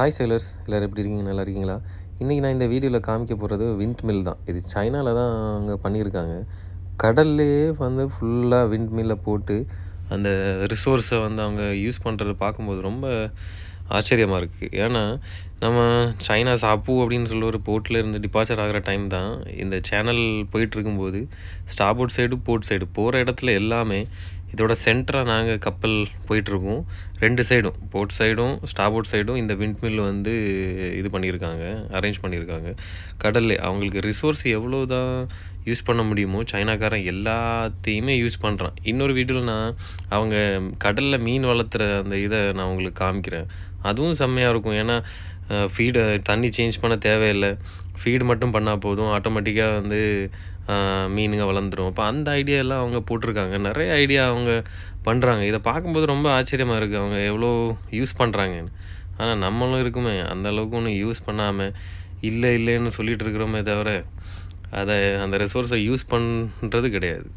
Hi Sailors, எல்லோரும் எப்படி இருக்கீங்க? நல்லா இருக்கீங்களா? இன்றைக்கி நான் இந்த வீடியோவில் காமிக்க போகிறது விண்ட் மில் தான். இது சைனாவில் தான் அங்கே பண்ணியிருக்காங்க. கடல்லையே வந்து ஃபுல்லாக விண்ட் மில்லை போட்டு அந்த ரிசோர்ஸை வந்து அவங்க யூஸ் பண்ணுறத பார்க்கும்போது ரொம்ப ஆச்சரியமாக இருக்குது. ஏன்னா நம்ம சைனா சாப்பு அப்படின்னு சொல்லி ஒரு போர்ட்டில் இருந்து டிபார்ச்சர் ஆகிற டைம் தான் இந்த channel போயிட்டுருக்கும்போது Stafford side board side போகிற இடத்துல எல்லாமே இதோட சென்டராக நாங்கள் கப்பல் போயிட்டுருக்கோம். 2 சைடும் போர்ட் சைடும் ஸ்டார்போர்ட் சைடும் இந்த விண்ட் மில் வந்து இது பண்ணியிருக்காங்க, அரேஞ்ச் பண்ணியிருக்காங்க. கடல்லே அவங்களுக்கு ரிசோர்ஸ் எவ்வளோ தான் யூஸ் பண்ண முடியுமோ சைனாக்காரன் எல்லாத்தையுமே யூஸ் பண்ணுறான். இன்னொரு வீடியோவில் நான் அவங்க கடலில் மீன் வளர்த்துற அந்த இதை நான் உங்களுக்கு காமிக்கிறேன். அதுவும் செம்மையாக இருக்கும். ஏன்னா ஃபீடை தண்ணி சேஞ்ச் பண்ண தேவையில்லை, ஃபீடு மட்டும் பண்ணால் போதும், ஆட்டோமேட்டிக்காக வந்து மீனுங்க வளர்ந்துடும். அப்போ அந்த ஐடியாலாம் அவங்க போட்டிருக்காங்க. நிறைய ஐடியா அவங்க பண்ணுறாங்க. இதை பார்க்கும்போது ரொம்ப ஆச்சரியமாக இருக்குது, அவங்க எவ்வளோ யூஸ் பண்ணுறாங்கன்னு. ஆனால் நம்மளும் இருக்குமே அந்த அளவுக்கு ஒன்றும் யூஸ் பண்ணாமல் இல்லைன்னு சொல்லிகிட்டு இருக்கிறோமே தவிர அதை அந்த ரிசோர்ஸை யூஸ் பண்ணுறது கிடையாது.